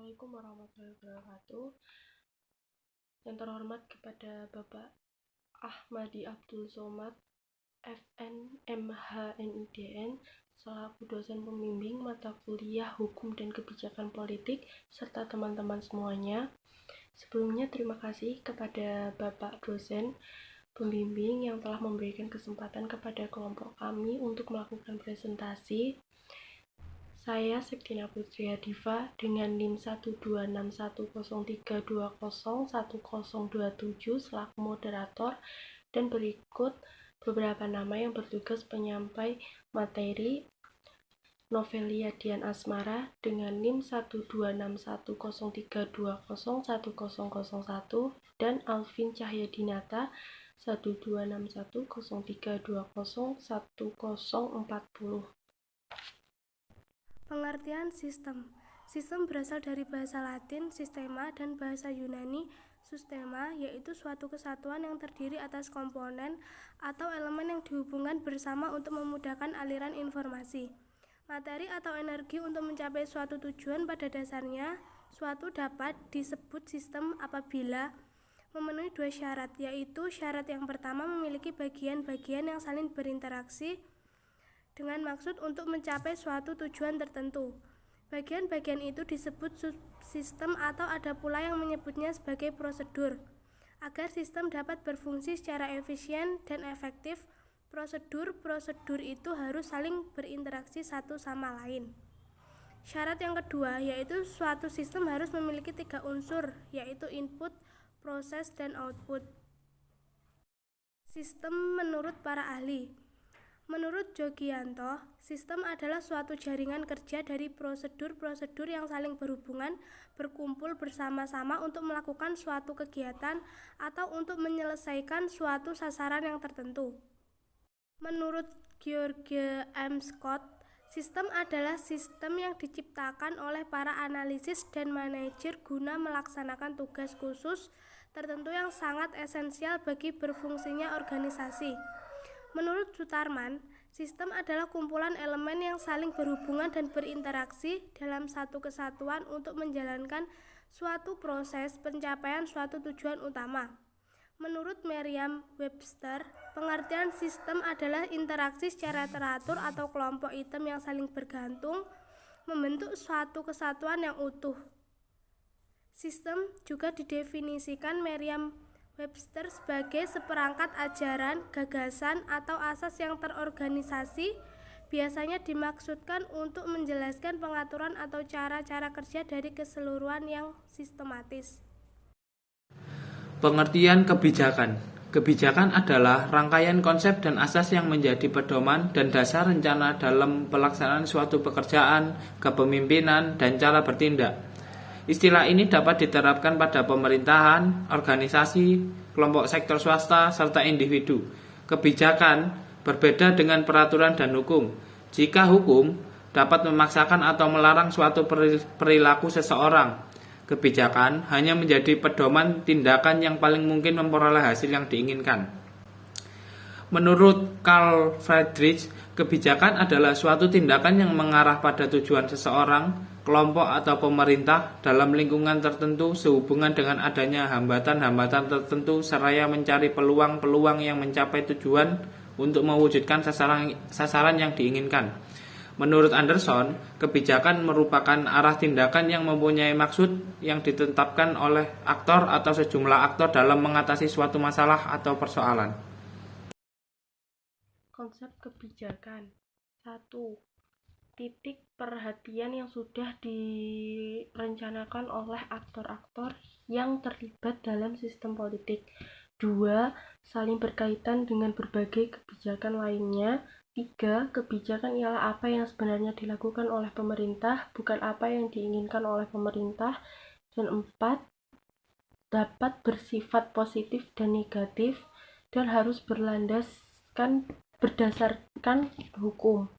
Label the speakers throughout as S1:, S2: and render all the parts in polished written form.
S1: Assalamualaikum warahmatullahi wabarakatuh. Yang terhormat kepada Bapak Ahmadi Abdul Somad, FN, MH, NIDN, selaku dosen pembimbing mata kuliah Hukum dan Kebijakan Politik, serta teman-teman semuanya. Sebelumnya terima kasih kepada Bapak dosen pembimbing yang telah memberikan kesempatan kepada kelompok kami untuk melakukan presentasi. Saya Sektina Putri Hadifa dengan NIM 1261032010027 selaku moderator, dan berikut beberapa nama yang bertugas penyampai materi: Novelia Dian Asmara dengan NIM 1261032010001 dan Alvin Cahyadinata 1261032010040.
S2: Pengertian sistem. Sistem berasal dari bahasa Latin sistema dan bahasa Yunani sustema, yaitu suatu kesatuan yang terdiri atas komponen atau elemen yang dihubungkan bersama untuk memudahkan aliran informasi, materi atau energi untuk mencapai suatu tujuan. Pada dasarnya, suatu dapat disebut sistem apabila memenuhi dua syarat, yaitu syarat yang pertama memiliki bagian-bagian yang saling berinteraksi dengan maksud untuk mencapai suatu tujuan tertentu. Bagian-bagian itu disebut subsistem atau ada pula yang menyebutnya sebagai prosedur. Agar sistem dapat berfungsi secara efisien dan efektif, prosedur itu harus saling berinteraksi satu sama lain. Syarat yang kedua yaitu suatu sistem harus memiliki 3 unsur, yaitu input, proses, dan output. Sistem menurut para ahli. Menurut Jogianto, sistem adalah suatu jaringan kerja dari prosedur-prosedur yang saling berhubungan, berkumpul bersama-sama untuk melakukan suatu kegiatan atau untuk menyelesaikan suatu sasaran yang tertentu. Menurut George M. Scott, sistem adalah sistem yang diciptakan oleh para analisis dan manajer guna melaksanakan tugas khusus tertentu yang sangat esensial bagi berfungsinya organisasi. Menurut Sutarman, sistem adalah kumpulan elemen yang saling berhubungan dan berinteraksi dalam satu kesatuan untuk menjalankan suatu proses pencapaian suatu tujuan utama. Menurut Merriam-Webster, pengertian sistem adalah interaksi secara teratur atau kelompok item yang saling bergantung membentuk suatu kesatuan yang utuh. Sistem juga didefinisikan Merriam-Webster sebagai seperangkat ajaran, gagasan, atau asas yang terorganisasi, biasanya dimaksudkan untuk menjelaskan pengaturan atau cara-cara kerja dari keseluruhan yang sistematis.
S3: Pengertian kebijakan. Kebijakan adalah rangkaian konsep dan asas yang menjadi pedoman dan dasar rencana dalam pelaksanaan suatu pekerjaan, kepemimpinan, dan cara bertindak. Istilah ini dapat diterapkan pada pemerintahan, organisasi, kelompok sektor swasta, serta individu. Kebijakan berbeda dengan peraturan dan hukum. Jika hukum dapat memaksakan atau melarang suatu perilaku seseorang, kebijakan hanya menjadi pedoman tindakan yang paling mungkin memperoleh hasil yang diinginkan. Menurut Carl Friedrich, kebijakan adalah suatu tindakan yang mengarah pada tujuan seseorang, kelompok, atau pemerintah dalam lingkungan tertentu sehubungan dengan adanya hambatan-hambatan tertentu seraya mencari peluang-peluang yang mencapai tujuan untuk mewujudkan sasaran yang diinginkan. Menurut Anderson, kebijakan merupakan arah tindakan yang mempunyai maksud yang ditetapkan oleh aktor atau sejumlah aktor dalam mengatasi suatu masalah atau persoalan.
S1: Konsep kebijakan. 1. Titik perhatian yang sudah direncanakan oleh aktor-aktor yang terlibat dalam sistem politik. 2. Saling berkaitan dengan berbagai kebijakan lainnya. 3. Kebijakan ialah apa yang sebenarnya dilakukan oleh pemerintah, bukan apa yang diinginkan oleh pemerintah. Dan 4. Dapat bersifat positif dan negatif dan harus berdasarkan hukum.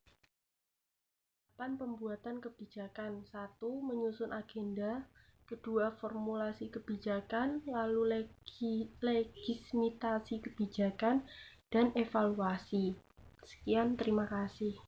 S1: Pembuatan kebijakan. 1. Menyusun agenda. 2. Formulasi kebijakan. Lalu legitimasi kebijakan dan evaluasi. Sekian, terima kasih.